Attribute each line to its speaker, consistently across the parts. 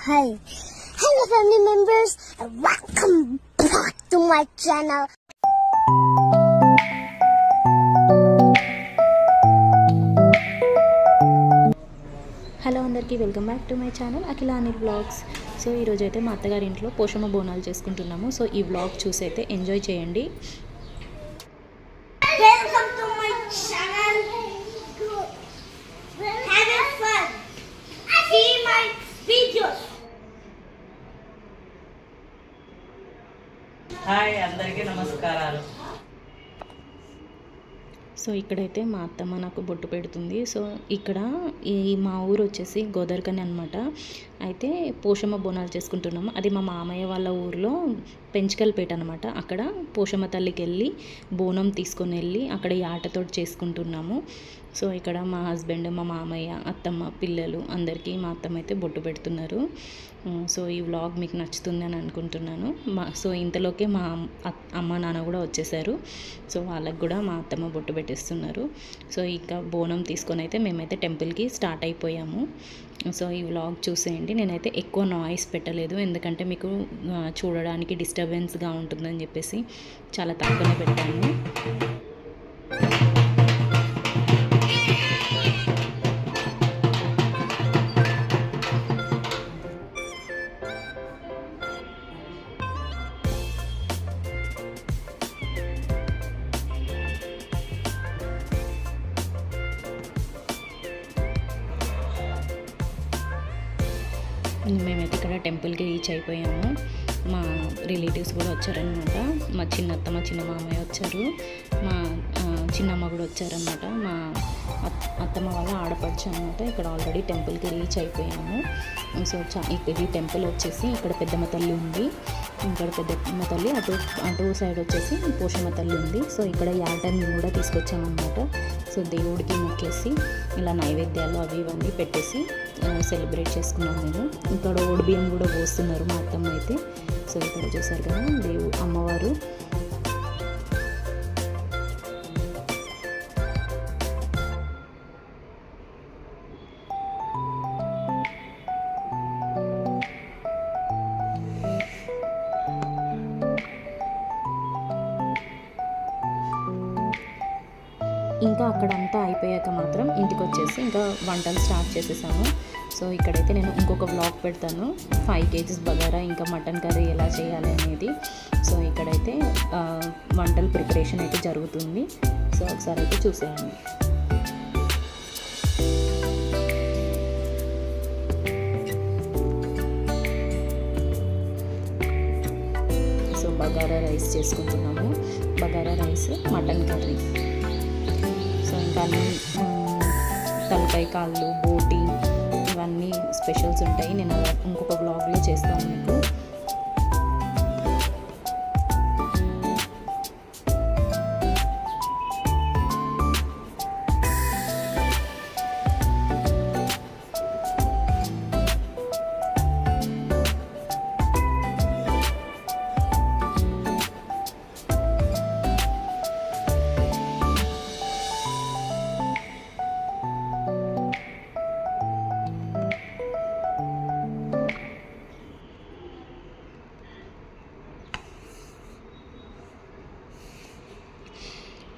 Speaker 1: Hi. Hello family members and welcome back to my channel.
Speaker 2: Hello అందరికీ welcome back to my channel Akhila Anil vlogs. So ఈరోజు అయితే మా అత్తగారి ఇంట్లో పోషమ్మ బోనాలు చేసుకుంటున్నాము. సో ఈ వ్లాగ్ చూసి అయితే ఎంజాయ్ చేయండి.
Speaker 1: Welcome to my channel. Have fun. See my videos.
Speaker 3: Hi అందరికీ నమస్కారాలు.
Speaker 2: సో ఇక్కడైతే మా అత్తమ్మ నాకు బొట్టు పెడుతుంది. సో ఇక్కడ మా ఊరు వచ్చేసి గోదర్కని అనమాట. అయితే పోషమ్మ బోనాలు చేసుకుంటున్నాము. అది మా మామయ్య వాళ్ళ ఊరిలో పెంచకల్పేట అనమాట. అక్కడ పోషమ్మ తల్లికి వెళ్ళి బోనం తీసుకొని వెళ్ళి అక్కడ ఈ ఆటతోటి చేసుకుంటున్నాము. సో ఇక్కడ మా హస్బెండ్, మా మామయ్య, అత్తమ్మ, పిల్లలు అందరికీ మా అత్తమ్మ అయితే బొట్టు పెడుతున్నారు. సో ఈ వ్లాగ్ మీకు నచ్చుతుంది అని అనుకుంటున్నాను. సో ఇంతలోకే మా అమ్మ నాన్న కూడా వచ్చేసారు. సో వాళ్ళకి కూడా మా అత్తమ్మ బొట్టు పెట్టిస్తున్నారు. సో ఇంకా బోనం తీసుకొని అయితే మేమైతే టెంపుల్కి స్టార్ట్ అయిపోయాము. సో ఈ వ్లాగ్ చూసేయండి. నేనైతే ఎక్కువ నాయిస్ పెట్టలేదు, ఎందుకంటే మీకు చూడడానికి డిస్టర్బెన్స్గా ఉంటుందని చెప్పేసి చాలా తక్కువనే పెట్టాను. మేమైతే ఇక్కడ టెంపుల్కి రీచ్ అయిపోయాము. మా రిలేటివ్స్ కూడా వచ్చారనమాట. మా చిన్నత్త, మా చిన్న మామయ్య వచ్చారు. మా చిన్నమ్మ కూడా వచ్చారనమాట. మా అత్తమ్మ వాళ్ళ ఆడపడుచు అనమాట. ఇక్కడ ఆల్రెడీ టెంపుల్కి రీచ్ అయిపోయాము. సో ఈ టెంపుల్ వచ్చేసి ఇక్కడ పెద్దమ్మ తల్లి ఉంది. ఇక్కడ పెద్దమ్మ తల్లి అటు సైడ్ వచ్చేసి పోషమ్మ తల్లి ఉంది. సో ఇక్కడ యాటని కూడా తీసుకొచ్చామన్నమాట. సో దేవుడికి మొక్కేసి ఇలా నైవేద్యాలు అవి ఇవన్నీ పెట్టేసి సెలబ్రేట్ చేసుకున్నాం మేము. ఇక్కడ ఓడిబియ్యం కూడా పోస్తున్నారు మా అత్తమ్మ అయితే. సో ఇక్కడ చూసారు కదా అమ్మవారు. ఇంకా అక్కడంతా అయిపోయాక మాత్రం ఇంటికి వచ్చేసి ఇంకా వంటలు స్టార్ట్ చేసేసాము. సో ఇక్కడైతే నేను ఇంకొక వ్లాగ్ పెడతాను, 5 kgs బగారా ఇంకా మటన్ కర్రీ ఎలా చేయాలి అనేది. సో ఇక్కడైతే వంటల ప్రిపరేషన్ అయితే జరుగుతుంది. సో ఒకసారి అయితే చూసేయండి. సో బగారా రైస్ చేసుకుంటున్నాము. Bagara rice, mutton curry. So ఇంకా తలకాయ కాళ్ళు, బోటి ఇవన్నీ స్పెషల్స్ ఉంటాయి. నేను ఇంకొక వ్లాగ్లో చేస్తాను మీకు.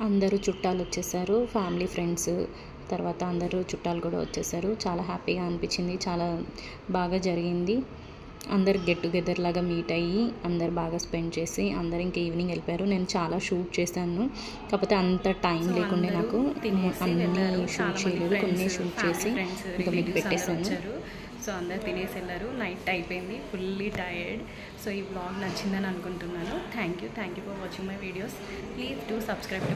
Speaker 2: అందరూ చుట్టాలు వచ్చేసారు, ఫ్యామిలీ, ఫ్రెండ్స్, తర్వాత అందరూ చుట్టాలు కూడా వచ్చేసారు. చాలా హ్యాపీగా అనిపించింది, చాలా బాగా జరిగింది. అందరు గెట్ టుగెదర్ లాగా మీట్ అయ్యి అందరు బాగా స్పెండ్ చేసి అందరు ఇంకా ఈవినింగ్ వెళ్ళిపోయారు. నేను చాలా షూట్ చేశాను, కాకపోతే అంత టైం లేకుండా నాకు అన్నీ షూట్ చేయలేదు. కొన్ని షూట్ చేసి ఇంకా మీకు పెట్టేశాను.
Speaker 4: సో అందరు తినేసి వెళ్ళారు. నైట్ అయిపోయింది, ఫుల్లీ టైర్డ్. సో ఈ వ్లాగ్ నచ్చిందని అనుకుంటున్నాను. Thank you for watching my videos. Please do subscribe to my